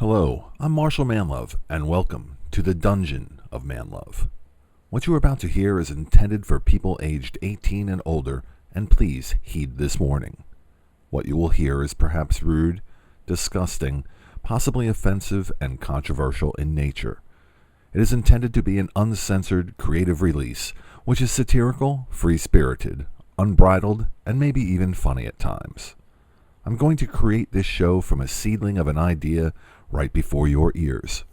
Hello, I'm Marshall Manlove, and welcome to the Dungeon of Manlove. What you are about to hear is intended for people aged 18 and older, and please heed this warning. What you will hear is perhaps rude, disgusting, possibly offensive, and controversial in nature. It is intended to be an uncensored, creative release, which is satirical, free-spirited, unbridled, and maybe even funny at times. I'm going to create this show from a seedling of an idea right before your ears.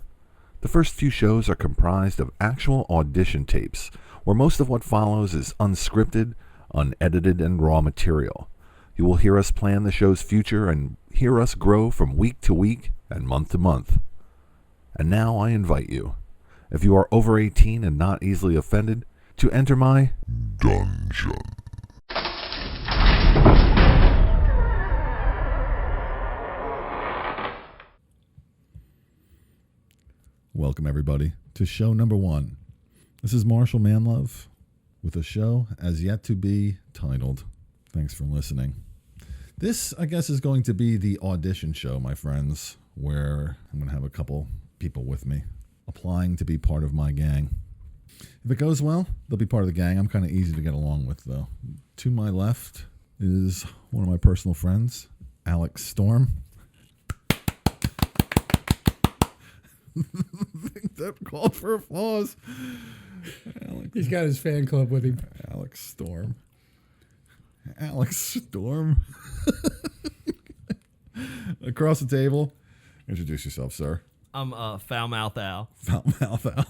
The first few shows are comprised of actual audition tapes, where most of what follows is unscripted, unedited, and raw material. You will hear us plan the show's future and hear us grow from week to week and month to month. And now I invite you, if you are over 18 and not easily offended, to enter my dungeon. Welcome, everybody, to show number 1. This is Marshall Manlove with a show as yet to be titled. Thanks for listening. This, I guess, is going to be the audition show, my friends, where I'm going to have a couple people with me applying to be part of my gang. If it goes well, they'll be part of the gang. I'm kind of easy to get along with, though. To my left is one of my personal friends, Alex Storm. I think that called for applause. Alex. He's got his fan club with him. Alex Storm. Alex Storm. Across the table. Introduce yourself, sir. I'm Foul Mouth Al. Foul Mouth Al.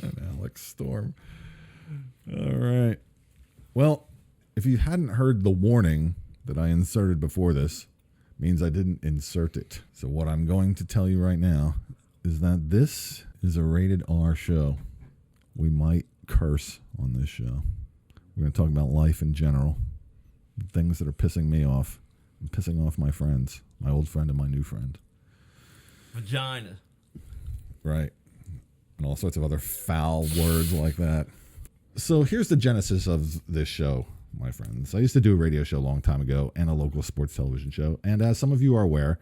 And Alex Storm. All right. Well, if you hadn't heard the warning that I inserted before this, means I didn't insert it. So what I'm going to tell you right now is that this is a rated R show. We might curse on this show. We're going to talk about life in general, things that are pissing me off, and pissing off my friends, my old friend and my new friend. Vagina. Right. And all sorts of other foul words like that. So here's the genesis of this show, my friends. I used to do a radio show a long time ago and a local sports television show. And as some of you are aware,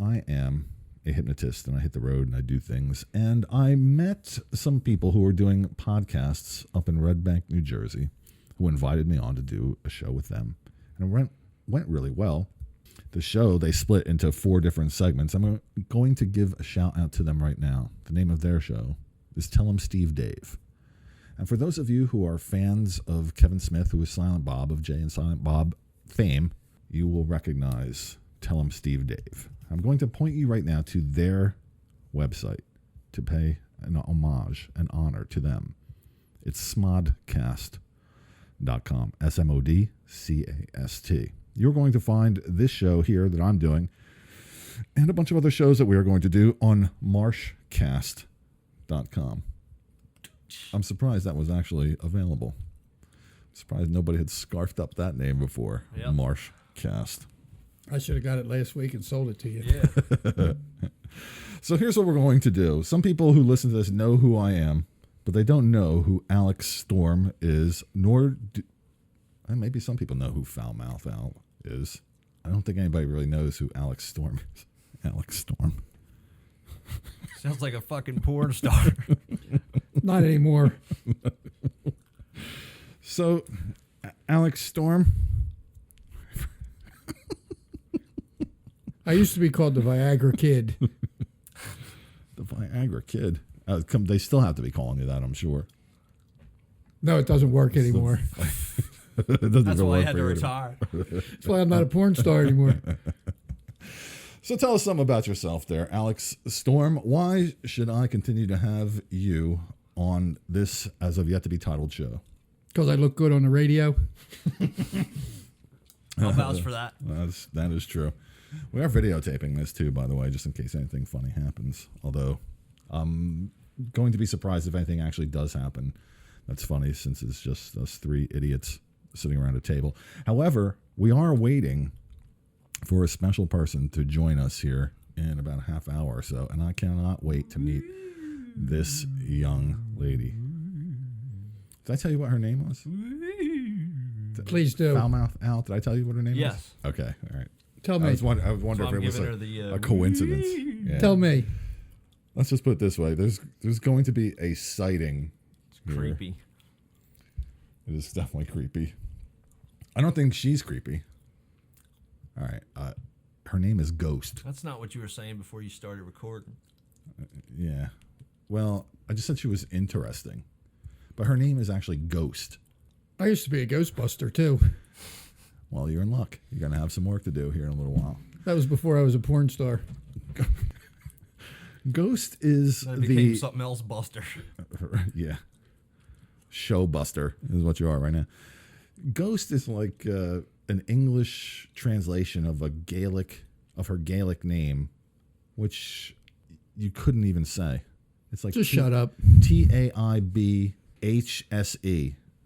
I am a hypnotist, and I hit the road and I do things. And I met some people who were doing podcasts up in Red Bank, New Jersey, who invited me on to do a show with them. And it went really well. The show, they split into 4 different segments. I'm going to give a shout out to them right now. The name of their show is Tell 'em Steve Dave. And for those of you who are fans of Kevin Smith, who is Silent Bob of Jay and Silent Bob fame, you will recognize Tell 'em Steve Dave. I'm going to point you right now to their website to pay an homage, an honor to them. It's smodcast.com, SMODCAST. You're going to find this show here that I'm doing and a bunch of other shows that we are going to do on marshcast.com. I'm surprised that was actually available. I'm surprised nobody had scarfed up that name before. Yep. Marshcast. I should have got it last week and sold it to you. Yeah. So here's what we're going to do. Some people who listen to this know who I am, but they don't know who Alex Storm is, and maybe some people know who Foul Mouth Al is. I don't think anybody really knows who Alex Storm is. Alex Storm. Sounds like a fucking porn star. Not anymore. So, Alex Storm. I used to be called the Viagra Kid. The Viagra Kid. They still have to be calling you that, I'm sure. No, it doesn't work anymore. That's why I had to retire. That's why I'm not a porn star anymore. So tell us something about yourself there, Alex Storm. Why should I continue to have you on this as of yet to be titled show? Because I look good on the radio. I'll vouch for that. That is true. We are videotaping this too, by the way, just in case anything funny happens. Although I'm going to be surprised if anything actually does happen. That's funny since it's just us 3 idiots sitting around a table. However, we are waiting for a special person to join us here in about a half hour or so, and I cannot wait to meet this young lady. Did I tell you what her name was? Please do. Foulmouth Al, did I tell you what her name was? Yes. Okay, all right. Tell me. I was wondering if it was a coincidence. Yeah. Tell me. Let's just put it this way. There's going to be a sighting. It's creepy. It is definitely creepy. I don't think she's creepy. All right. Her name is Ghost. That's not what you were saying before you started recording. Yeah. Well, I just said she was interesting. But her name is actually Ghost. I used to be a Ghostbuster, too. Well, you're in luck. You're going to have some work to do here in a little while. That was before I was a porn star. Ghost is That became something else, Buster. Yeah. Show buster is what you are right now. Ghost is like an English translation of her Gaelic name, which you couldn't even say. It's like Just shut up. Taibhse.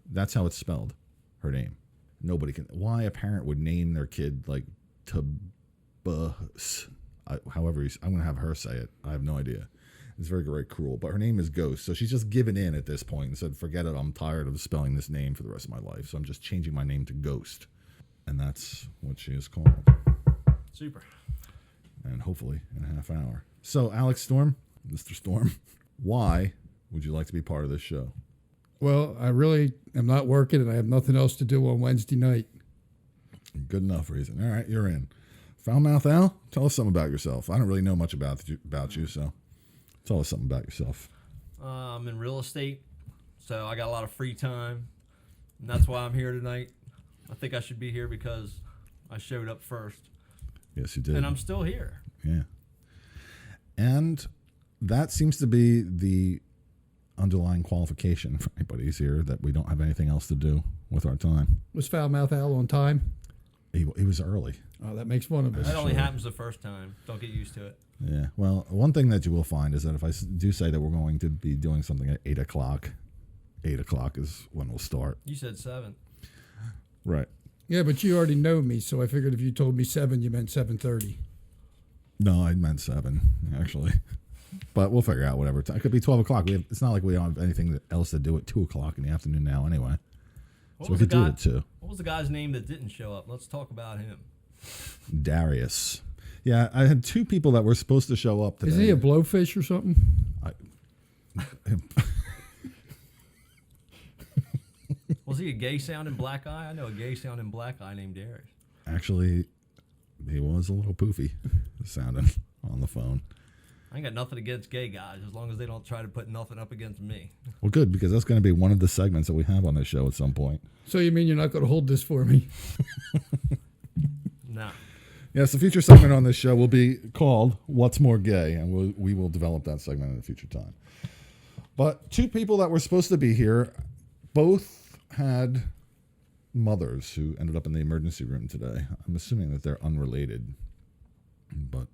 That's how it's spelled. Her name. Nobody can. Why a parent would name their kid like Tabus? However, I'm going to have her say it. I have no idea. It's very, very cruel. But her name is Ghost. So she's just given in at this point and said, forget it. I'm tired of spelling this name for the rest of my life. So I'm just changing my name to Ghost. And that's what she is called. Super. And hopefully in a half hour. So, Alex Storm, Mr. Storm, why would you like to be part of this show? Well, I really am not working and I have nothing else to do on Wednesday night. Good enough reason. All right, you're in. Foulmouth Al, tell us something about yourself. I don't really know much about you, so tell us something about yourself. I'm in real estate, so I got a lot of free time, and that's why I'm here tonight. I think I should be here because I showed up first. Yes, you did. And I'm still here. Yeah. And that seems to be the underlying qualification for anybody who's here, that we don't have anything else to do with our time. Was Foulmouth Al on time? He was early. Oh, that makes one of us. That only happens the first time. Don't get used to it. Yeah. Well, one thing that you will find is that if I do say that we're going to be doing something at 8 o'clock, 8 o'clock is when we'll start. You said 7. Right. Yeah, but you already know me, so I figured if you told me 7, you meant 7:30. No, I meant 7, actually. But we'll figure out whatever. It could be 12 o'clock. It's not like we don't have anything else to do at 2 o'clock in the afternoon now anyway. So we could do it at 2. What was the guy's name that didn't show up? Let's talk about him. Darius. Yeah, I had 2 people that were supposed to show up today. Isn't he a blowfish or something? Was he a gay sounding black eye? I know a gay sounding black eye named Darius. Actually, he was a little poofy sounding on the phone. I ain't got nothing against gay guys as long as they don't try to put nothing up against me. Well, good, because that's going to be one of the segments that we have on this show at some point. So you mean you're not going to hold this for me? No. Yes, the future segment on this show will be called What's More Gay, and we will develop that segment in a future time. But 2 people that were supposed to be here both had mothers who ended up in the emergency room today. I'm assuming that they're unrelated, but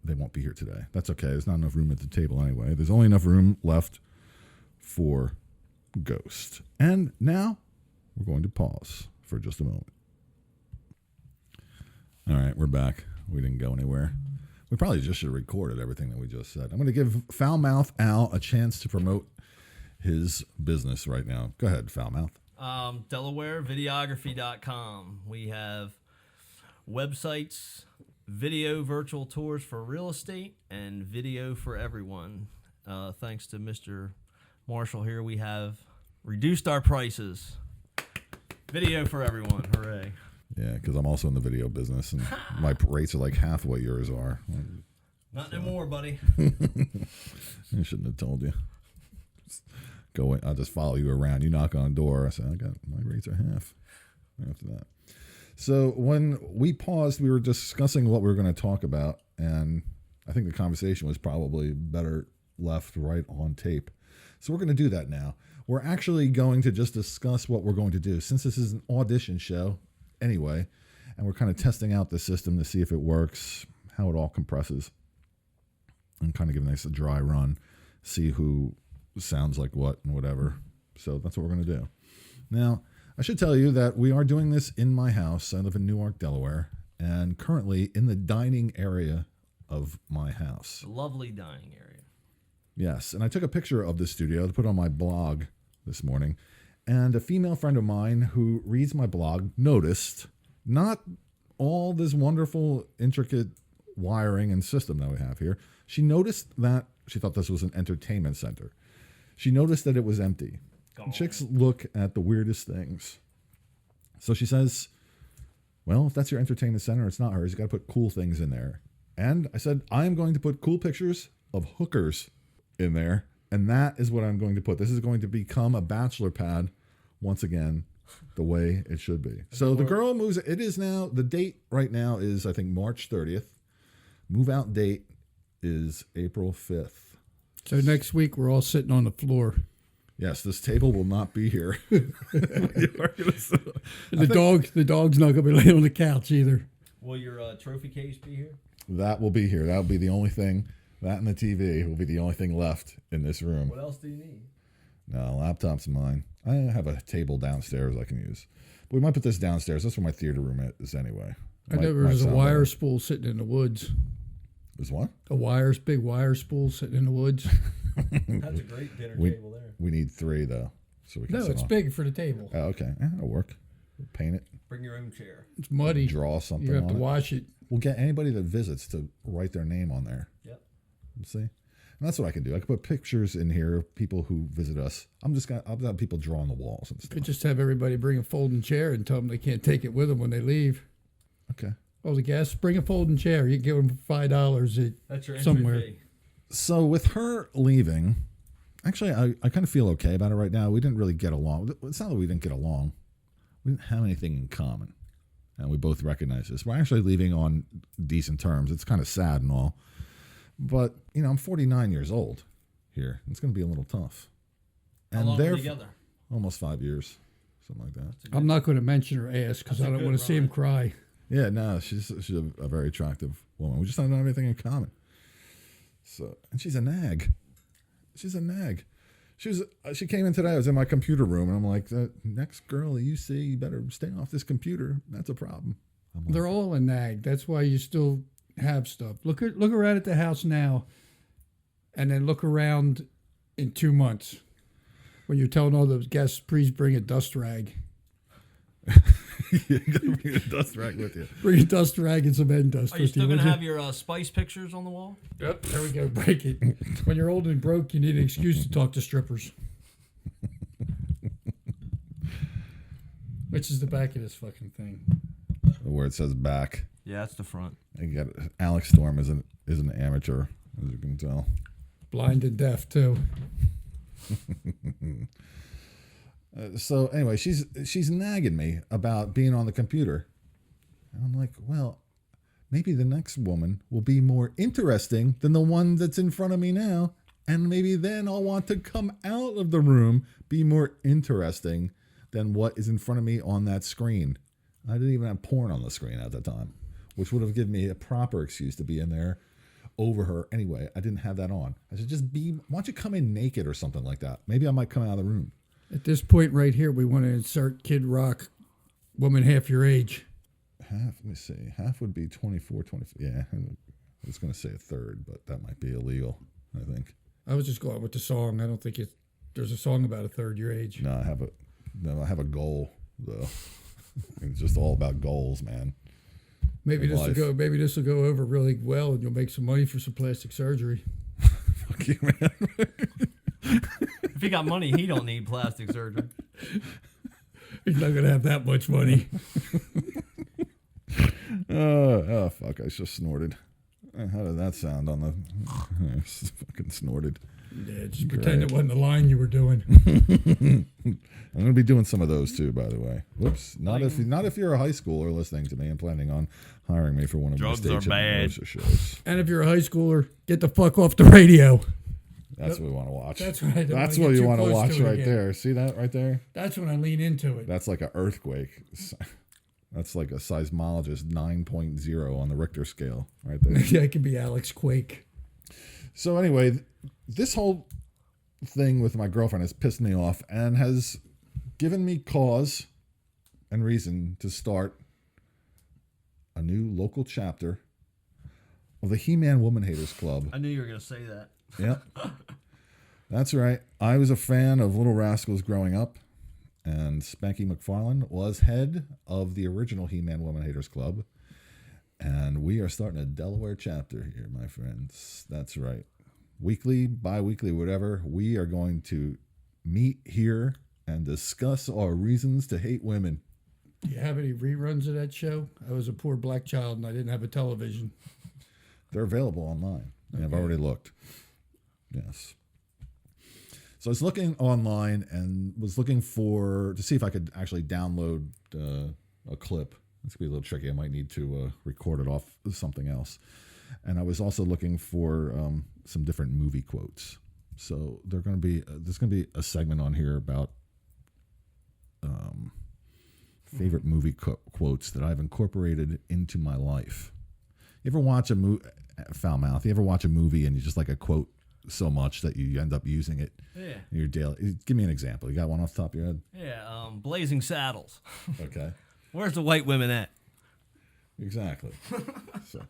they won't be here today. That's okay. There's not enough room at the table anyway. There's only enough room left for Ghost. And now we're going to pause for just a moment. All right, we're back. We didn't go anywhere. We probably just should have recorded everything that we just said. I'm going to give Foulmouth Al a chance to promote his business right now. Go ahead, Foulmouth. DelawareVideography.com. We have websites, video virtual tours for real estate, and video for everyone. Thanks to Mr. Marshall here, we have reduced our prices. Video for everyone. Hooray. Yeah, because I'm also in the video business, and my rates are like half what yours are. Not anymore, buddy. I shouldn't have told you. Go in, I'll just follow you around. You knock on a door. I say, my rates are half after that. So when we paused, we were discussing what we were going to talk about, and I think the conversation was probably better left right on tape. So we're going to do that now. We're actually going to just discuss what we're going to do. Since this is an audition show anyway, and we're kind of testing out the system to see if it works, how it all compresses, and kind of give a nice dry run, see who sounds like what and whatever. So that's what we're going to do. Now, I should tell you that we are doing this in my house. I live in Newark, Delaware, and currently in the dining area of my house. Lovely dining area. Yes, and I took a picture of the studio to put on my blog this morning, and a female friend of mine who reads my blog noticed not all this wonderful, intricate wiring and system that we have here. She noticed that she thought this was an entertainment center. She noticed that it was empty. Chicks look at the weirdest things. So she says, well, if that's your entertainment center, it's not hers. You got to put cool things in there. And I said, I am going to put cool pictures of hookers in there. And that is what I'm going to put. This is going to become a bachelor pad once again, the way it should be. So the girl moves. It is now, the date right now is, I think, March 30th. Move out date is April 5th. So next week we're all sitting on the floor. Yes, this table will not be here. The dog's not going to be laying on the couch either. Will your trophy case be here? That will be here. That will be the only thing. That and the TV will be the only thing left in this room. What else do you need? No, laptop's mine. I have a table downstairs I can use. But we might put this downstairs. That's where my theater room is anyway. I know there's a wire spool sitting in the woods. There's what? Big wire spool sitting in the woods. That's a great dinner table there. We need 3 though, so we can. No, it's big for the table. Oh, okay, that'll work. We'll paint it. Bring your own chair. It's muddy. Draw something. You have on to it. wash it. We'll get anybody that visits to write their name on there. Yep. See, and that's what I can do. I can put pictures in here of people who visit us. I'll have people draw on the walls and You stuff. could just have everybody bring a folding chair and tell them they can't take it with them when they leave. Okay. Oh, the guests, bring a folding chair. You can give them $5 That's your entry somewhere. fee. So with her leaving, actually, I kind of feel okay about it right now. We didn't really get along. It's not that we didn't get along. We didn't have anything in common. And we both recognize this. We're actually leaving on decent terms. It's kind of sad and all. But, I'm 49 years old here. It's going to be a little tough. How And long were they're you together? almost 5 years, something like that. I'm not going to mention her ass because I That's a don't good want to see him run. cry. Yeah, no, she's a very attractive woman. We just don't have anything in common. So, and she's a nag. She came in today. I was in my computer room, and I'm like, the next girl that you see, you better stay off this computer. That's a problem. I'm like, They're all a nag. That's why you still have stuff. Look around at the house now, and then look around in 2 months when you're telling all those guests, please bring a dust rag. you gotta bring a dust rag with you. Bring a dust rag and some end dust Are you with still you. going would to you? have your spice pictures on the wall? Yep, there we go. Break it. When you're old and broke, you need an excuse to talk to strippers. Which is the back of this fucking thing? Where it says back. Yeah, that's the front. And you got Alex Storm is an amateur, as you can tell. Blind and deaf too. So anyway, she's nagging me about being on the computer. And I'm like, well, maybe the next woman will be more interesting than the one that's in front of me now. And maybe then I'll want to come out of the room, be more interesting than what is in front of me on that screen. I didn't even have porn on the screen at the time, which would have given me a proper excuse to be in there over her. Anyway, I didn't have that on. I said, why don't you come in naked or something like that? Maybe I might come out of the room. At this point right here, we want to insert Kid Rock, woman half your age. Let me see. Half would be 24, 25. Yeah, I was going to say a third, but that might be illegal, I think. I was just going with the song. I don't think there's a song about a third your age. No, I have a goal, though. It's just all about goals, man. Maybe this will go over really well, and you'll make some money for some plastic surgery. Fuck you, man. If he got money, he don't need plastic surgery. He's not gonna have that much money. Oh, fuck! I just snorted. How did that sound on the? I fucking snorted. Yeah, just pretend it wasn't the line you were doing. I'm going to be doing some of those too, by the way. Whoops! Not if you're a high schooler listening to me and planning on hiring me for one of my Drugs are stage bad. and shows. And if you're a high schooler, get the fuck off the radio. That's what we want to watch. That's right. I don't That's wanna what get you too want to close watch to it right again. there. See that right there? That's when I lean into it. That's like an earthquake. That's like a seismologist 9.0 on the Richter scale right there. Yeah, it could be Alex Quake. So anyway, this whole thing with my girlfriend has pissed me off and has given me cause and reason to start a new local chapter of the He-Man Woman Haters Club. I knew you were going to say that. Yep. That's right. I was a fan of Little Rascals growing up, and Spanky McFarlane was head of the original He-Man Woman Haters Club. And we are starting a Delaware chapter here, my friends. That's right. Weekly, bi-weekly, whatever, we are going to meet here and discuss our reasons to hate women. Do you have any reruns of that show? I was a poor black child and I didn't have a television. They're available online. Okay. I've already looked. Yes. So I was looking online and was looking to see if I could actually download a clip. It's going to be a little tricky. I might need to record it off something else. And I was also looking for some different movie quotes. So there's going to be a segment on here about favorite movie quotes that I've incorporated into my life. You ever watch a movie, foul mouth? You ever watch a movie and you just like a quote so much that you end up using it in your daily? Give me an example. You got one off the top of your head? Yeah, Blazing Saddles. Okay. Where's the white women at? Exactly. So,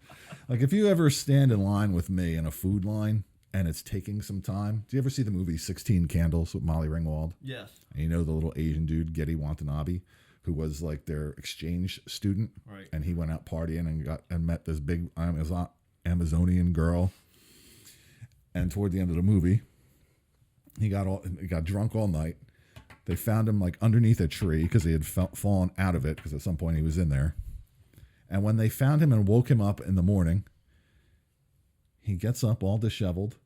like if you ever stand in line with me in a food line and it's taking some time, do you ever see the movie 16 Candles with Molly Ringwald? Yes. And you know the little Asian dude, Getty Watanabe, who was like their exchange student, right? And he went out partying and met this big Amazonian girl. And toward the end of the movie, he got drunk all night. They found him like underneath a tree because he had fallen out of it because at some point he was in there. And when they found him and woke him up in the morning, he gets up all disheveled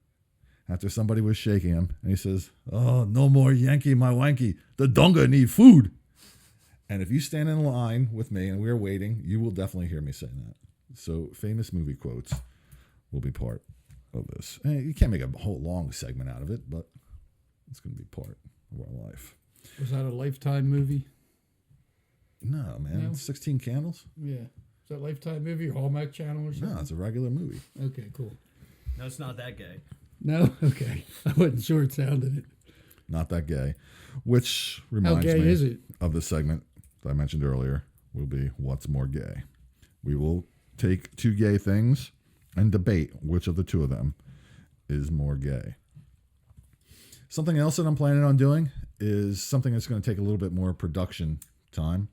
after somebody was shaking him. And he says, "Oh, no more Yankee, my wanky. The donga need food." And if you stand in line with me and we're waiting, you will definitely hear me say that. So famous movie quotes will be part of this. And you can't make a whole long segment out of it, but it's going to be part of our life. Was that a Lifetime movie? No, man. No? 16 Candles? Yeah. Is that a Lifetime movie or Hallmark Channel or something? No, it's a regular movie. Okay, cool. No, it's not that gay. No? Okay. I wasn't sure it sounded it. Not that gay. Which reminds How gay me is it? of the segment that I mentioned earlier will be What's More Gay? We will take two gay things and debate which of the two of them is more gay. Something else that I'm planning on doing is something that's going to take a little bit more production time.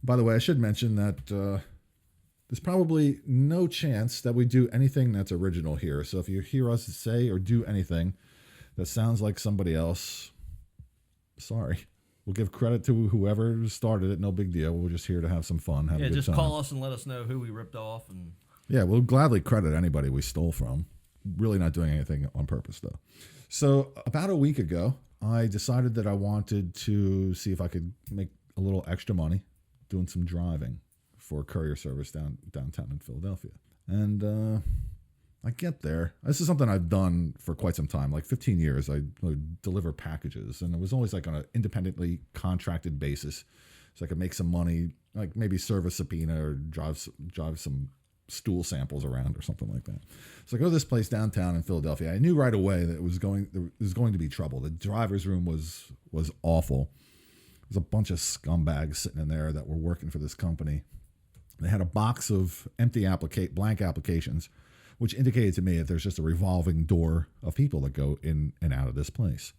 By the way, I should mention that there's probably no chance that we do anything that's original here. So if you hear us say or do anything that sounds like somebody else, sorry. We'll give credit to whoever started it. No big deal. We're just here to have some fun, have a good just time. call us and let us know who we ripped off. And yeah, we'll gladly credit anybody we stole from. Really not doing anything on purpose, though. So about a week ago, I decided that I wanted to see if I could make a little extra money doing some driving for courier service downtown in Philadelphia. And I get there. This is something I've done for quite some time, like 15 years. I would deliver packages, and it was always like on an independently contracted basis, so I could make some money, like maybe serve a subpoena or drive some stool samples around or something like that. So I go to this place downtown in Philadelphia. I knew right away that there was going to be trouble. The driver's room was awful. There's a bunch of scumbags sitting in there that were working for this company. They had a box of empty blank applications, which indicated to me that there's just a revolving door of people that go in and out of this place.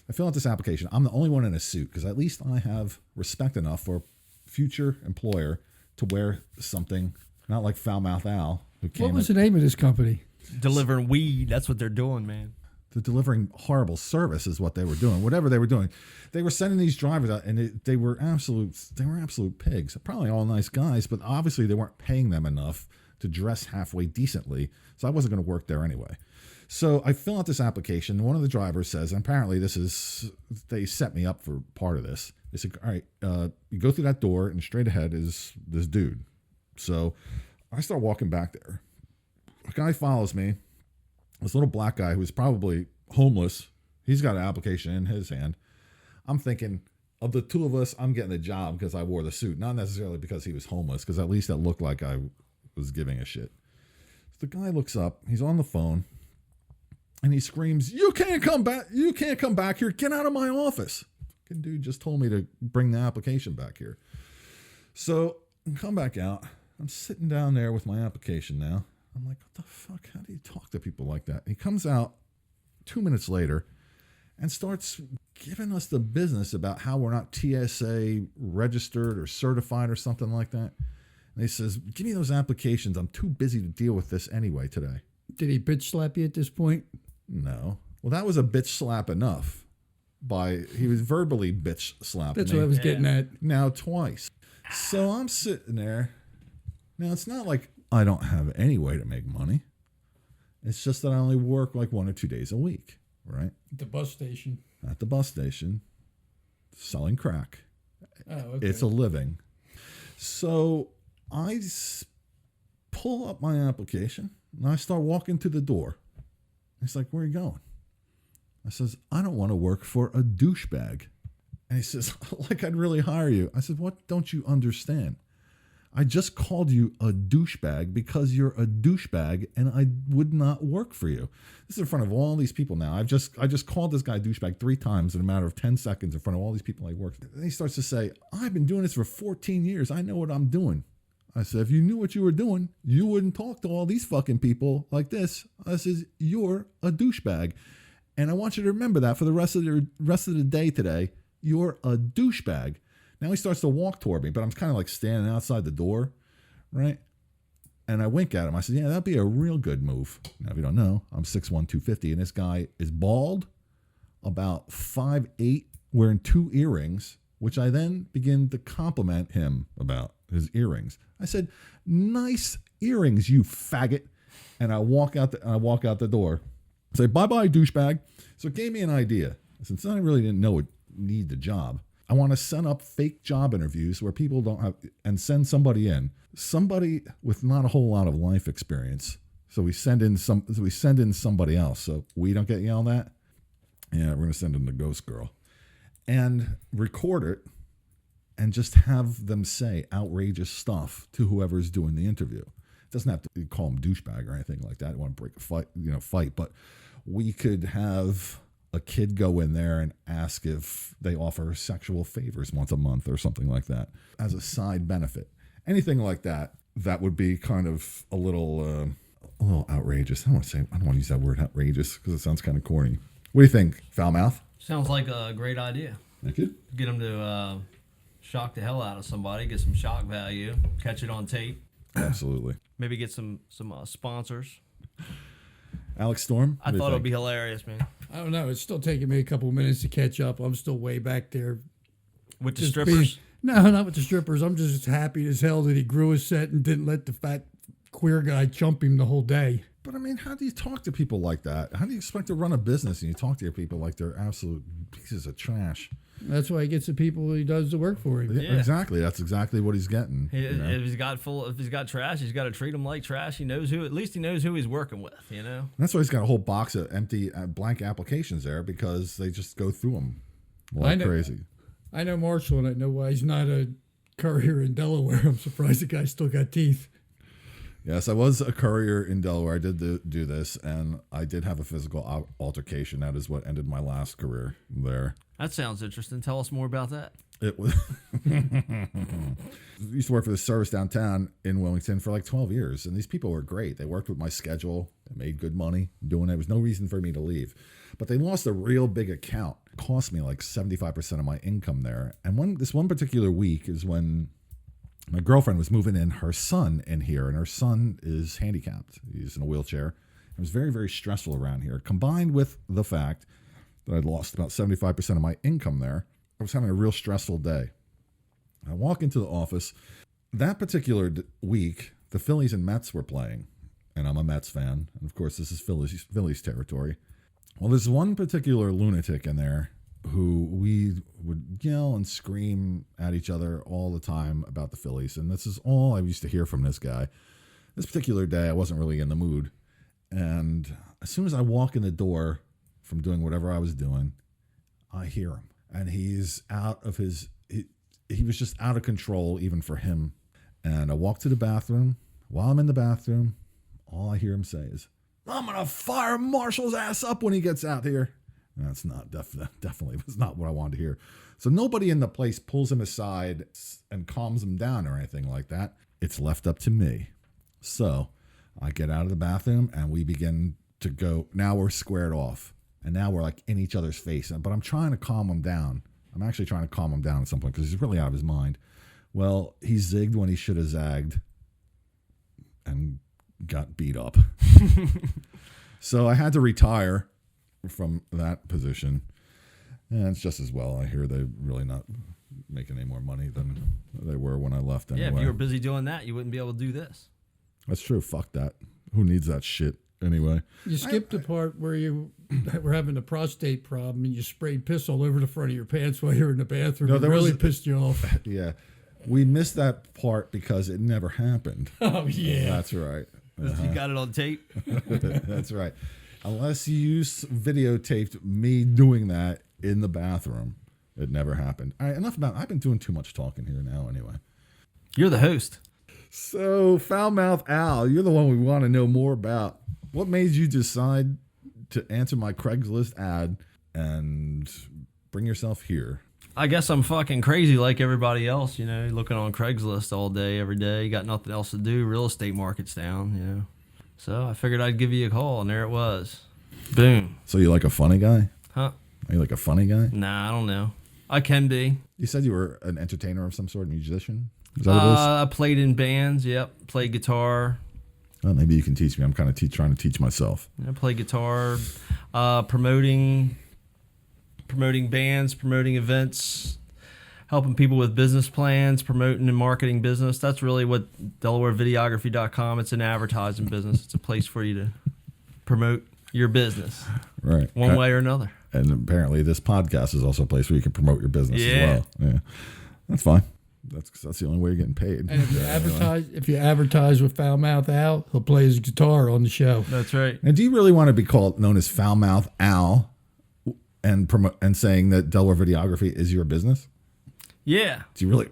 I fill out this application. I'm the only one in a suit because at least I have respect enough for a future employer to wear something not like Foul Mouth Al, who came. What was the name of this company? delivering weed. That's what they're doing, man. They're delivering horrible service is what they were doing. Whatever they were doing, they were sending these drivers out, and they were absolute pigs. Probably all nice guys, but obviously they weren't paying them enough to dress halfway decently. So I wasn't going to work there anyway. So I fill out this application. One of the drivers says, and apparently they set me up for part of this. They said, all right, you go through that door and straight ahead is this dude. So I start walking back there. A guy follows me. This little black guy who's probably homeless. He's got an application in his hand. I'm thinking, of the two of us, I'm getting the job because I wore the suit. Not necessarily because he was homeless, because at least it looked like I was giving a shit. So the guy looks up. He's on the phone. And he screams, "You can't come back. You can't come back here. Get out of my office." Fucking dude just told me to bring the application back here. So I come back out. I'm sitting down there with my application now. I'm like, what the fuck? How do you talk to people like that? He comes out 2 minutes later and starts giving us the business about how we're not TSA registered or certified or something like that. And he says, give me those applications. I'm too busy to deal with this anyway today. Did he bitch slap you at this point? No. Well, that was a bitch slap enough. He was verbally bitch slapping That's me. what I was getting at. Now twice. So I'm sitting there. Now, it's not like I don't have any way to make money. It's just that I only work like 1 or 2 days a week, right? At the bus station. At the bus station, selling crack. Oh, okay. It's a living. So I pull up my application and I start walking to the door. He's like, where are you going? I says, I don't want to work for a douchebag. And he says, like I'd really hire you. I said, what don't you understand? I just called you a douchebag because you're a douchebag and I would not work for you. This is in front of all these people now. I just called this guy douchebag 3 times in a matter of 10 seconds in front of all these people I work with. And he starts to say, I've been doing this for 14 years. I know what I'm doing. I said, if you knew what you were doing, you wouldn't talk to all these fucking people like this. I says, you're a douchebag. And I want you to remember that for the rest of the day today. You're a douchebag. Now he starts to walk toward me, but I'm kind of like standing outside the door, right? And I wink at him. I said, yeah, that'd be a real good move. Now, if you don't know, I'm 6'1", 250, and this guy is bald, about 5'8", wearing 2 earrings, which I then begin to compliment him about his earrings. I said, nice earrings, you faggot. And I walk out the door. Say, bye-bye, douchebag. So it gave me an idea. Since I really didn't need the job, I want to set up fake job interviews where people don't have, and send somebody with not a whole lot of life experience. So we send in somebody else. So we don't get yelled at. Yeah, we're going to send in the ghost girl and record it and just have them say outrageous stuff to whoever's doing the interview. It doesn't have to call them douchebag or anything like that. I don't want to break a fight, but we could have a kid go in there and ask if they offer sexual favors once a month or something like that as a side benefit. Anything like that would be kind of a little outrageous. I don't want to use that word outrageous because it sounds kind of corny. What do you think, foul mouth? Sounds like a great idea. Thank you. Get them to shock the hell out of somebody, get some shock value, catch it on tape. Absolutely. Maybe get some sponsors. Alex Storm? I thought it would be hilarious, man. I don't know. It's still taking me a couple of minutes to catch up. I'm still way back there. With the strippers? No, not with the strippers. I'm just happy as hell that he grew his set and didn't let the fat queer guy chump him the whole day. But I mean, how do you talk to people like that? How do you expect to run a business and you talk to your people like they're absolute pieces of trash? That's why he gets the people he does to work for him. Yeah. Exactly. That's exactly what he's getting. If he's got trash, he's got to treat him like trash. At least he knows who he's working with, you know? That's why he's got a whole box of empty blank applications there because they just go through them like crazy. I know Marshall, and I know why he's not a courier in Delaware. I'm surprised the guy still got teeth. Yes, I was a courier in Delaware. I did do this, and I did have a physical altercation. That is what ended my last career there. That sounds interesting. Tell us more about that. It was. I used to work for the service downtown in Wilmington for like 12 years, and these people were great. They worked with my schedule. They made good money doing it. There was no reason for me to leave. But they lost a real big account. It cost me like 75% of my income there. And this one particular week is when my girlfriend was moving in her son in here, and her son is handicapped. He's in a wheelchair. It was very, very stressful around here, combined with the fact that I'd lost about 75% of my income there. I was having a real stressful day. I walk into the office. That particular week, the Phillies and Mets were playing, and I'm a Mets fan. And of course, this is Phillies territory. Well, there's one particular lunatic in there who we would yell and scream at each other all the time about the Phillies. And this is all I used to hear from this guy. This particular day, I wasn't really in the mood. And as soon as I walk in the door from doing whatever I was doing, I hear him. And he's out of he was just out of control even for him. And I walk to the bathroom. While I'm in the bathroom, all I hear him say is, I'm going to fire Marshall's ass up when he gets out here. And that's not definitely was not what I wanted to hear. So nobody in the place pulls him aside and calms him down or anything like that. It's left up to me. So I get out of the bathroom and we begin to go. Now we're squared off. And now we're like in each other's face. But I'm trying to calm him down. I'm actually trying to calm him down at some point because he's really out of his mind. Well, he zigged when he should have zagged and got beat up. So I had to retire from that position. And it's just as well. I hear they're really not making any more money than they were when I left anyway. Yeah, if you were busy doing that, you wouldn't be able to do this. That's true. Fuck that. Who needs that shit anyway? You skipped the part where you were having a prostate problem and you sprayed piss all over the front of your pants while you were in the bathroom. No, It there really was- pissed you off. Yeah. We missed that part because it never happened. Oh, yeah. That's right. You got it on tape. That's right. Unless you videotaped me doing that in the bathroom, it never happened. All right, enough about. I've been doing too much talking here now. Anyway. You're the host. So, Foulmouth Al, you're the one we want to know more about. What made you decide to answer my Craigslist ad and bring yourself here? I guess I'm fucking crazy like everybody else, you know, looking on Craigslist all day, every day. Got nothing else to do. Real estate market's down, you know. So I figured I'd give you a call, and there it was. Boom. So, you like a funny guy? Huh? Are you like a funny guy? Nah, I don't know. I can be. You said you were an entertainer of some sort, a musician? Is that what it is? I played in bands, yep. Played guitar. Well, maybe you can teach me. I'm kind of trying to teach myself. I play guitar, promoting bands, promoting events, helping people with business plans, promoting and marketing business. That's really what DelawareVideography.com. It's an advertising business. It's a place for you to promote your business, Right. one way or another. And apparently this podcast is also a place where you can promote your business Yeah. as well. Yeah. That's fine. That's the only way you're getting paid. And if you advertise with Foulmouth Al, he'll play his guitar on the show. That's right. And do you really want to be known as Foulmouth Al and saying that Delaware Videography is your business? Yeah. Do you really?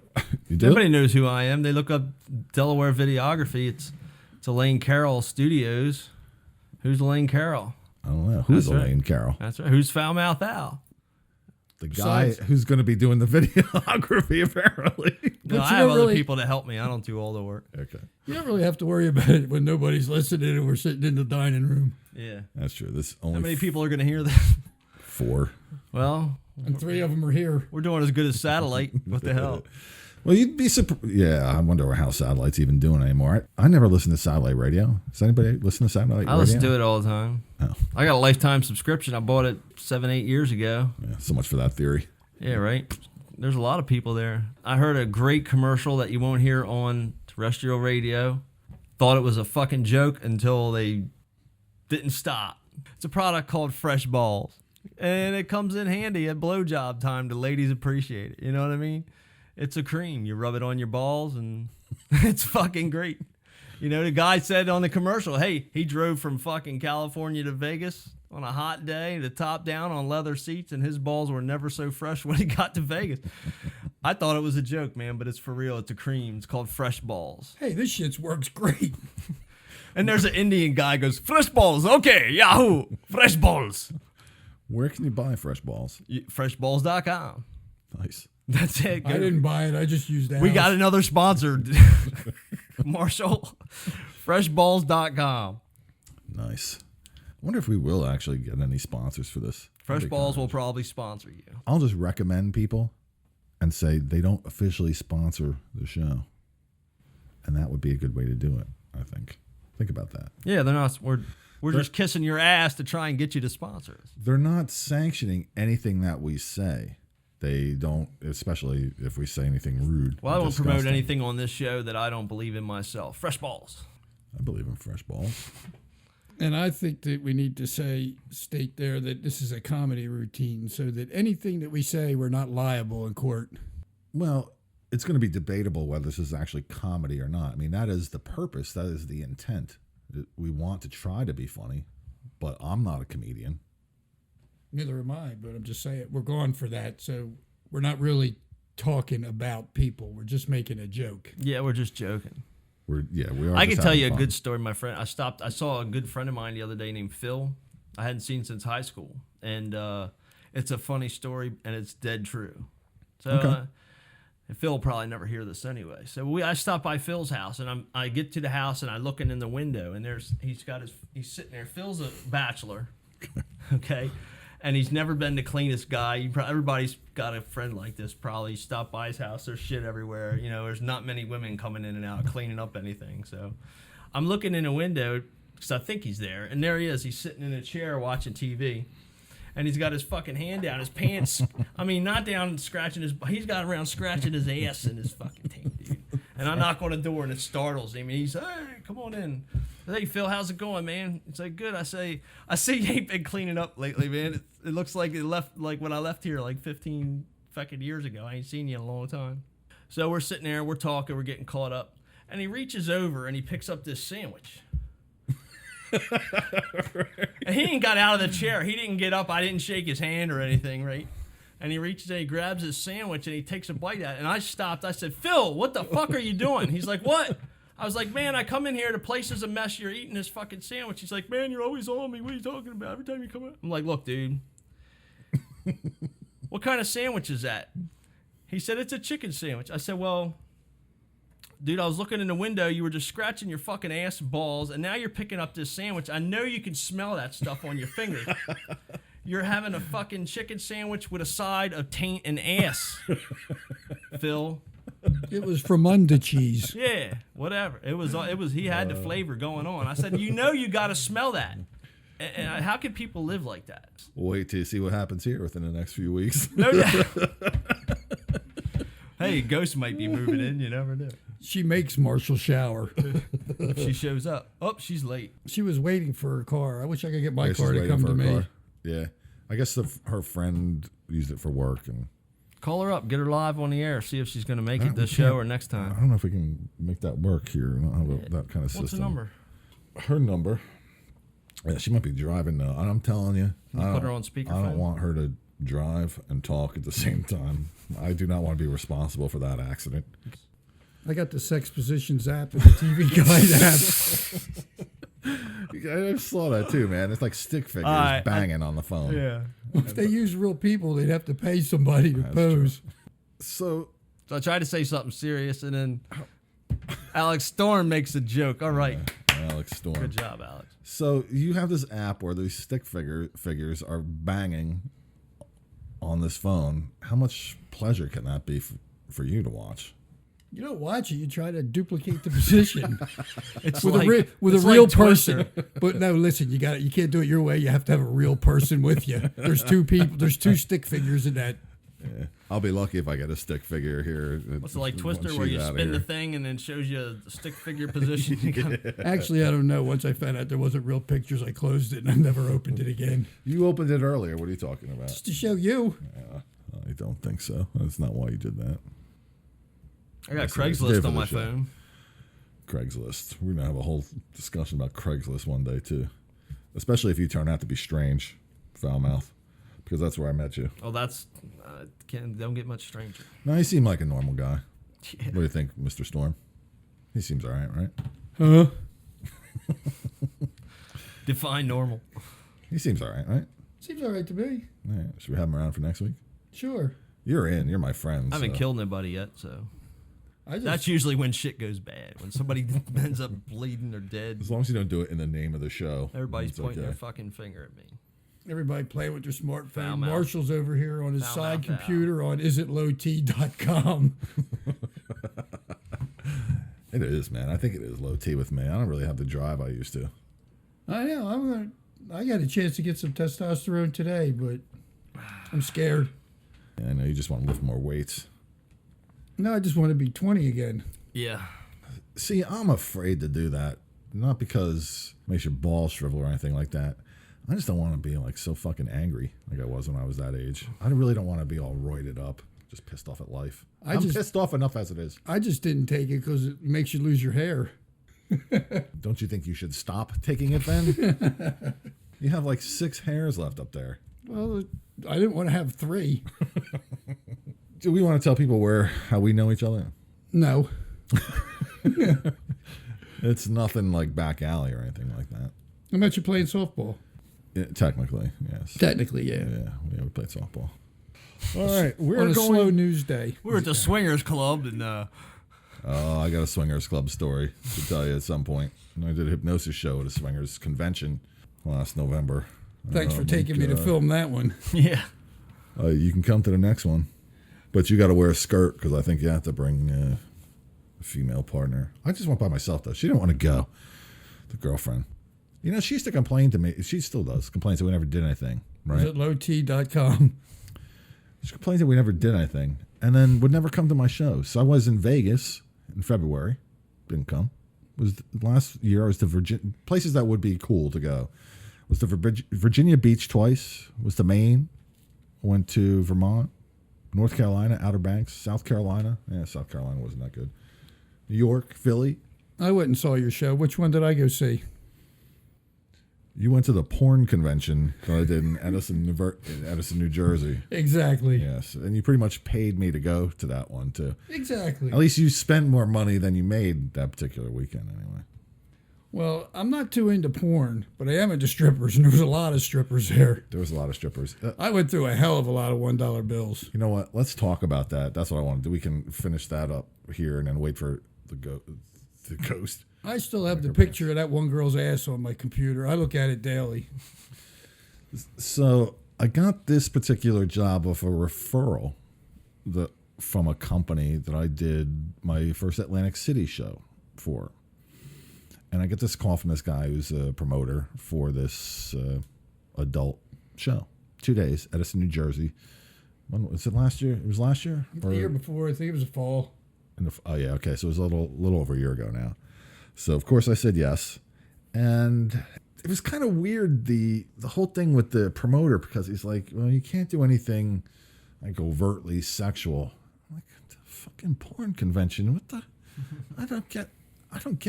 You do? Everybody knows who I am. They look up Delaware Videography. It's Elaine Carroll Studios. Who's Elaine Carroll? I don't know. Who's That's right. Elaine Carroll? That's right. Who's Foulmouth Al? The guy Besides- who's going to be doing the videography, apparently. No, But I you have don't other really- people to help me. I don't do all the work. Okay. You don't really have to worry about it when nobody's listening and we're sitting in the dining room. Yeah. That's true. This How only many people are going to hear this? 4. Well, And 3 of them are here. we're doing as good as satellite. What the hell? Well, you'd be surprised. Yeah, I wonder how satellite's even doing anymore. I never listen to satellite radio. Does anybody listen to satellite radio? I listen to it all the time. Oh. I got a lifetime subscription. I bought it 7-8 years ago. Yeah, so much for that theory. Yeah, right. There's a lot of people there. I heard a great commercial that you won't hear on terrestrial radio. Thought it was a fucking joke until they didn't stop. It's a product called Fresh Balls. And it comes in handy at blowjob time. The ladies appreciate it. You know what I mean? It's a cream. You rub it on your balls and it's fucking great. You know, the guy said on the commercial, hey, he drove from fucking California to Vegas on a hot day, the top down on leather seats, and his balls were never so fresh when he got to Vegas. I thought it was a joke, man, but it's for real. It's a cream. It's called Fresh Balls. Hey, this shit works great. And there's an Indian guy goes, Fresh Balls, okay, Yahoo, Fresh Balls. Where can you buy fresh balls? Freshballs.com. Nice. That's it. I didn't buy it. I just used that. We got another sponsor, Marshall. Freshballs.com. Nice. I wonder if we will actually get any sponsors for this. Fresh That'd be Balls kinda will probably sponsor you. I'll just recommend people and say they don't officially sponsor the show. And that would be a good way to do it, I think. Think about that. Yeah, they're not. We're just kissing your ass to try and get you to sponsor us. They're not sanctioning anything that we say. They don't, especially if we say anything rude. Well, I or won't promote disgusting. anything on this show that I don't believe in myself. Fresh Balls. I believe in fresh balls. And I think that we need to state there that this is a comedy routine so that anything that we say, we're not liable in court. Well, it's going to be debatable whether this is actually comedy or not. I mean, that is the purpose. That is the intent. We want to try to be funny, but I'm not a comedian. Neither am I, but I'm just saying we're going for that. So we're not really talking about people. We're just making a joke. Yeah, we're just joking. We are. I just can tell having you a fun. good story, my friend. I saw a good friend of mine the other day named Phil. I hadn't seen since high school, and it's a funny story, and it's dead true. So Okay. and Phil will probably never hear this anyway. So I stopped by Phil's house, and I get to the house, and I look in the window, and he's sitting there. Phil's a bachelor, okay, And he's never been the cleanest guy. Everybody's got a friend like this. Probably stopped by his house. There's shit everywhere. You know, there's not many women coming in and out cleaning up anything. So I'm looking in a window because I think he's there. And there he is. He's sitting in a chair watching TV. And he's got his fucking hand down his pants. I mean, not down scratching his... He's got around scratching his ass in his fucking tank, dude. And I knock on the door and it startles him. And he's, hey, come on in. Hey, Phil, how's it going, man? It's like, good. I say you ain't been cleaning up lately, man. It looks like it left, like when I left here like 15 fucking years ago. I ain't seen you in a long time. So we're sitting there, we're talking, we're getting caught up. And he reaches over and he picks up this sandwich. And he ain't got out of the chair. He didn't get up. I didn't shake his hand or anything, right? And he reaches and he grabs his sandwich and he takes a bite at it. And I stopped. I said, Phil, what the fuck are you doing? He's like, what? I was like, man, I come in here, the place is a mess. You're eating this fucking sandwich. He's like, man, you're always on me. What are you talking about? Every time you come in. I'm like, look, dude. What kind of sandwich is that? He said, it's a chicken sandwich. I said, well... Dude, I was looking in the window. You were just scratching your fucking ass balls, and now you're picking up this sandwich. I know you can smell that stuff on your fingers. You're having a fucking chicken sandwich with a side of taint and ass, Phil. It was from under cheese. Yeah, whatever. It was. He had the flavor going on. I said, you know, you got to smell that. And how can people live like that? Wait till you see what happens here within the next few weeks. No doubt. Hey, Ghost might be moving in. You never know. She makes Marshall shower. If she shows up. Oh, she's late. She was waiting for her car. I wish I could get my car to come to me. Car. Yeah. I guess her friend used it for work. And call her up. Get her live on the air. See if she's going to make it this show or next time. I don't know if we can make that work here. I don't have that kind of system. What's the number? Her number. Yeah, she might be driving now. I'm telling you. Put her on speakerphone. I don't want her to drive and talk at the same time. I do not want to be responsible for that accident. I got the Sex Positions app and the TV Guide app. I saw that too, man. It's like stick figures banging on the phone. Yeah. If they use real people, they'd have to pay somebody to pose. True. So I tried to say something serious, and then Alex Storm makes a joke. All right. Alex Storm. Good job, Alex. So you have this app where these stick figures are banging on this phone. How much pleasure can that be for you to watch? You don't watch it. You try to duplicate the position. It's with like, a it's real like person. But no, listen, you can't do it your way. You have to have a real person with you. There's two people. There's two stick figures in that. Yeah. I'll be lucky if I get a stick figure here. What's it like Twister where you spin the thing and then shows you the stick figure position? Actually, I don't know. Once I found out there wasn't real pictures, I closed it and I never opened it again. You opened it earlier. What are you talking about? Just to show you. Yeah, I don't think so. That's not why you did that. I got Craigslist on my phone. Craigslist. We're going to have a whole discussion about Craigslist one day, too. Especially if you turn out to be strange, foul mouth. Because that's where I met you. Oh, that's... don't get much stranger. No, he seemed like a normal guy. Yeah. What do you think, Mr. Storm? He seems all right? Huh? Define normal. He seems all right? Seems all right to me. All right. Should we have him around for next week? Sure. You're in. You're my friend. I haven't killed nobody yet, so... That's usually when shit goes bad. When somebody ends up bleeding or dead. As long as you don't do it in the name of the show. Everybody's pointing their fucking finger at me. Everybody playing with their smartphone. Foul Marshall's mouth. over here on his Foul side mouth, computer on isitlowt.com. It is, man. I think it is low T with me. I don't really have the drive I used to. I know. I got a chance to get some testosterone today, but I'm scared. Yeah, I know you just want to lift more weights. No, I just want to be 20 again. Yeah. See, I'm afraid to do that. Not because it makes your balls shrivel or anything like that. I just don't want to be like so fucking angry like I was when I was that age. I really don't want to be all roided up, just pissed off at life. I'm pissed off enough as it is. I just didn't take it because it makes you lose your hair. Don't you think you should stop taking it then? You have like 6 hairs left up there. Well, I didn't want to have 3. Do we want to tell people how we know each other? No. It's nothing like back alley or anything like that. I met you playing softball. Yeah, technically, yes. Technically, yeah. Yeah, we played softball. All right, we're on a going slow news day. We were at the Swingers Club and Oh, I got a Swingers Club story to tell you at some point. I did a hypnosis show at a Swingers convention last November. Thanks for my taking me to God. film that one. Yeah. You can come to the next one, but you got to wear a skirt because I think you have to bring a female partner. I just went by myself though. She didn't want to go. The girlfriend. You know, she used to complain to me. She still does. Complains that we never did anything. Right? Is it lowt.com? She complains that we never did anything, and then would never come to my shows. So I was in Vegas in February. Didn't come. Was last year I was to places that would be cool to go. Was to Virginia Beach twice. Was to Maine. Went to Vermont, North Carolina, Outer Banks, South Carolina. Yeah, South Carolina wasn't that good. New York, Philly. I went and saw your show. Which one did I go see? You went to the porn convention that I did in Edison, New Jersey. Exactly. Yes, and you pretty much paid me to go to that one too. Exactly. At least you spent more money than you made that particular weekend, anyway. Well, I'm not too into porn, but I am into strippers, and there was a lot of strippers there. There was a lot of strippers. I went through a hell of a lot of $1 bills. You know what? Let's talk about that. That's what I want to do. We can finish that up here and then wait for the ghost. I still have the picture of that one girl's ass on my computer. I look at it daily. So I got this particular job of a referral from a company that I did my first Atlantic City show for. And I get this call from this guy who's a promoter for this adult show. 2 days, Edison, New Jersey. When was it last year? It was last year? The year before, I think it was the fall. Oh, yeah, okay. So it was a little over a year ago now. So, of course, I said yes. And it was kind of weird, the whole thing with the promoter, because he's like, well, you can't do anything like overtly sexual. I'm like, the fucking porn convention. What the? I don't get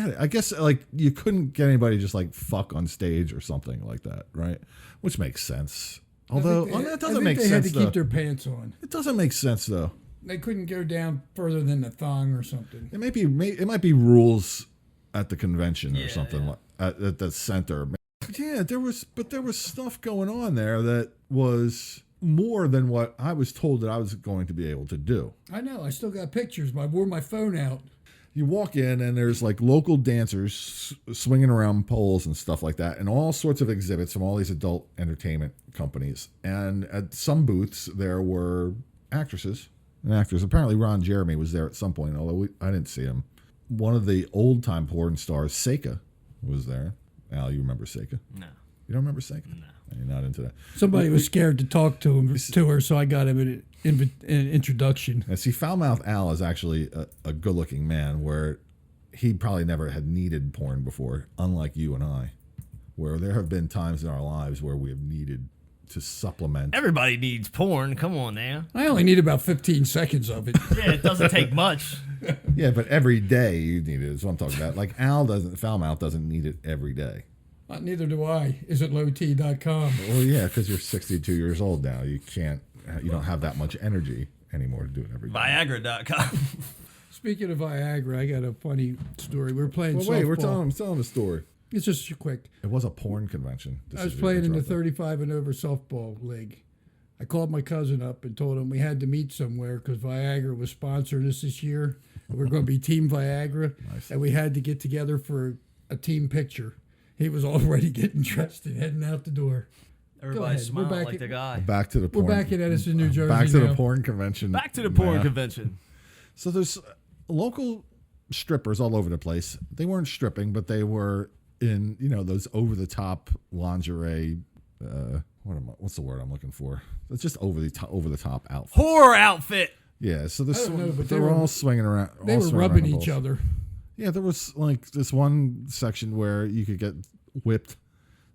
it. I guess like you couldn't get anybody just like fuck on stage or something like that, right? Which makes sense. Although that doesn't make sense. They had to keep their pants on. It doesn't make sense though. They couldn't go down further than the thong or something. It might be rules at the convention or something like at the center. Yeah, there was stuff going on there that was more than what I was told that I was going to be able to do. I know. I still got pictures. I wore my phone out. You walk in and there's like local dancers swinging around poles and stuff like that, and all sorts of exhibits from all these adult entertainment companies. And at some booths there were actresses and actors. Apparently Ron Jeremy was there at some point, although I didn't see him. One of the old time porn stars, Seika, was there. Al, you remember Seika? No. You don't remember Seika? No. You're not into that. Somebody was scared to talk to her, so I got him an introduction. And see, Foulmouth Al is actually a good-looking man where he probably never had needed porn before, unlike you and I, where there have been times in our lives where we have needed to supplement. Everybody needs porn. Come on now. I only need about 15 seconds of it. Yeah, it doesn't take much. Yeah, but every day you need it is what I'm talking about. Like Foulmouth doesn't need it every day. Neither do I. Is it lowt.com? Well, yeah, because you're 62 years old now. You don't have that much energy anymore to do it every day. Viagra.com. Speaking of Viagra, I got a funny story. We were playing softball. Wait, we're telling the story. It's just quick. It was a porn convention. I was playing in the 35 and over softball league. I called my cousin up and told him we had to meet somewhere because Viagra was sponsoring us this year. We're going to be Team Viagra. Nice. And we had to get together for a team picture. He was already getting dressed and heading out the door. Everybody smiled like the guy. Back to the porn. We're back in Edison, New Jersey. Back to now. the porn convention. Back to the porn now. convention. So there's local strippers all over the place. They weren't stripping, but they were in, those over-the-top lingerie. What's the word I'm looking for? It's just over the top outfit. Horror outfit. Yeah. So I don't know, but they were all swinging around. They were rubbing each other. Yeah, there was like this one section where you could get whipped,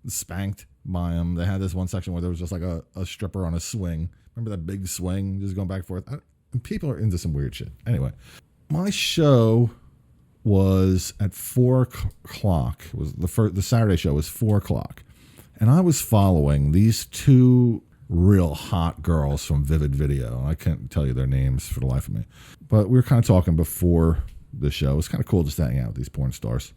spanked by them. They had this one section where there was just like a stripper on a swing. Remember that big swing, just going back and forth? People are into some weird shit. Anyway, my show was at 4 o'clock. It was the Saturday show was 4 o'clock, and I was following these two real hot girls from Vivid Video. I can't tell you their names for the life of me, but we were kind of talking before the show. It was kind of cool just to hang out with these porn stars.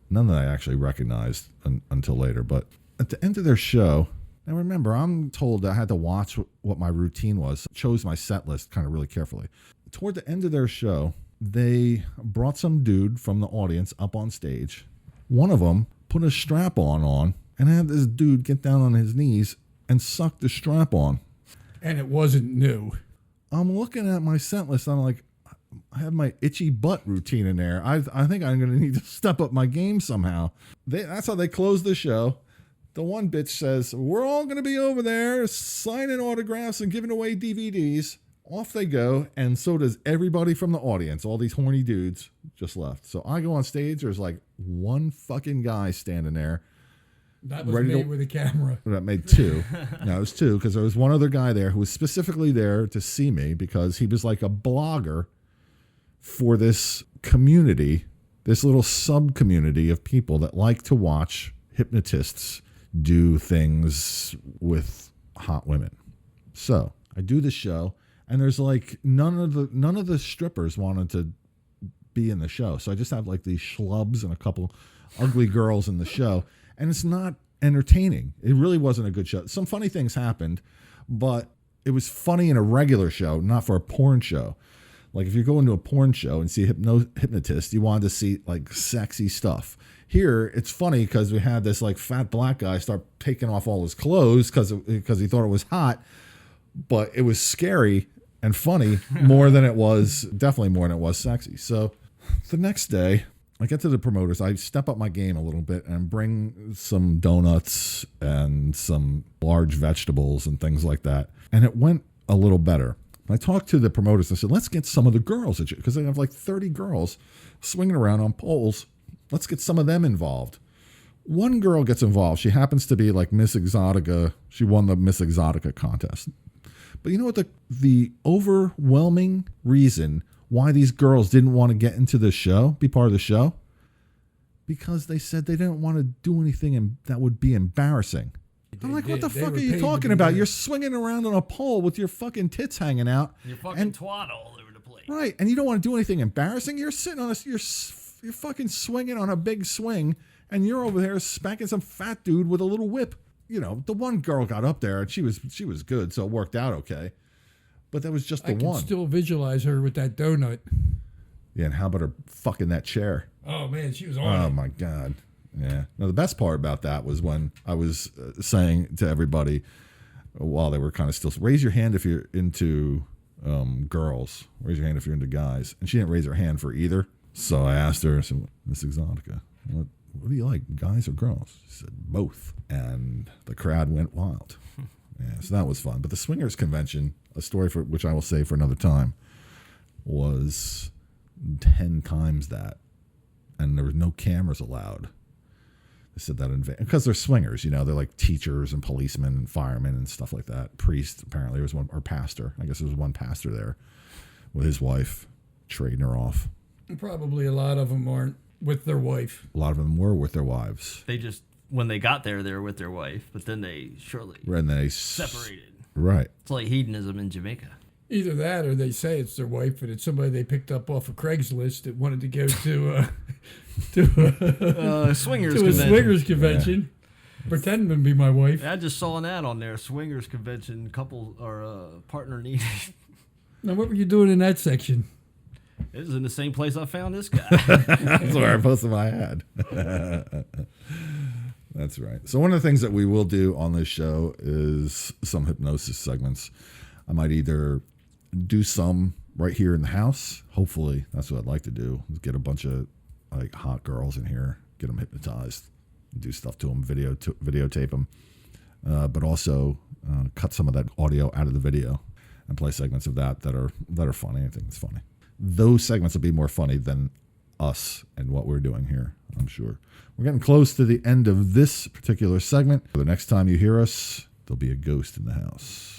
None that I actually recognized until later, but at the end of their show, now remember, I'm told I had to watch what my routine was. Chose my set list kind of really carefully. Toward the end of their show, they brought some dude from the audience up on stage. One of them put a strap-on and I had this dude get down on his knees and suck the strap on. And it wasn't new. I'm looking at my set list. I'm like, I have my itchy butt routine in there. I think I'm going to need to step up my game somehow. That's how they close the show. The one bitch says, we're all going to be over there signing autographs and giving away DVDs. Off they go, and so does everybody from the audience. All these horny dudes just left. So I go on stage. There's like one fucking guy standing there. That was me with a camera. That made two. No, it was two, because there was one other guy there who was specifically there to see me because he was like a blogger for this community, this little sub-community of people that like to watch hypnotists do things with hot women. So I do the show. And there's like none of the strippers wanted to be in the show. So I just have like these schlubs and a couple ugly girls in the show. And it's not entertaining. It really wasn't a good show. Some funny things happened, but it was funny in a regular show, not for a porn show. Like if you go into a porn show and see a hypnotist, you wanted to see like sexy stuff. Here, it's funny because we had this like fat black guy start taking off all his clothes because he thought it was hot. But it was scary and funny more than it was, definitely more than it was sexy. So the next day, I get to the promoters. I step up my game a little bit and bring some donuts and some large vegetables and things like that. And it went a little better. I talked to the promoters. I said, let's get some of the girls, because they have like 30 girls swinging around on poles. Let's get some of them involved. One girl gets involved. She happens to be like Miss Exotica. She won the Miss Exotica contest. But you know what the overwhelming reason why these girls didn't want to get into the show, be part of the show? Because they said they didn't want to do anything that would be embarrassing. I'm like, what the fuck are you talking about? You're swinging around on a pole with your fucking tits hanging out. You're fucking twat all over the place. Right, and you don't want to do anything embarrassing. You're sitting on you're fucking swinging on a big swing, and you're over there spanking some fat dude with a little whip. You know, the one girl got up there and she was good, so it worked out okay. But that was just the one. I can still visualize her with that donut. Yeah, and how about her fucking that chair? Oh man, she was on. Oh my god. Yeah. Now the best part about that was when I was saying to everybody while they were kind of still, raise your hand if you're into girls. Raise your hand if you're into guys. And she didn't raise her hand for either. So I asked her, I said, Miss Exotica, what do you like, guys or girls? She said, both. And the crowd went wild. Yeah, so that was fun. But the swingers convention, a story for which I will say for another time, was 10 times that. And there was no cameras allowed. They said that in because they're swingers, you know, they're like teachers and policemen and firemen and stuff like that. Priest, apparently, there was one, or pastor. I guess there was one pastor there with his wife trading her off. Probably a lot of them aren't with their wife. A lot of them were with their wives. They just, when they got there, they were with their wife, but then they shortly separated. Right. It's like hedonism in Jamaica. Either that, or they say it's their wife, and it's somebody they picked up off of Craigslist that wanted to go to a swingers convention. Yeah. Pretending to be my wife. I just saw an ad on there. Swingers convention, couple or partner needed. Now, what were you doing in that section? It was in the same place I found this guy. That's where I posted my ad. That's right. So one of the things that we will do on this show is some hypnosis segments. I might either do some right here in the house. Hopefully, that's what I'd like to do, is get a bunch of like hot girls in here, get them hypnotized, do stuff to them, videotape them, but also cut some of that audio out of the video and play segments of that are funny. I think it's funny. Those segments will be more funny than us and what we're doing here, I'm sure. We're getting close to the end of this particular segment. The next time you hear us, there'll be a ghost in the house.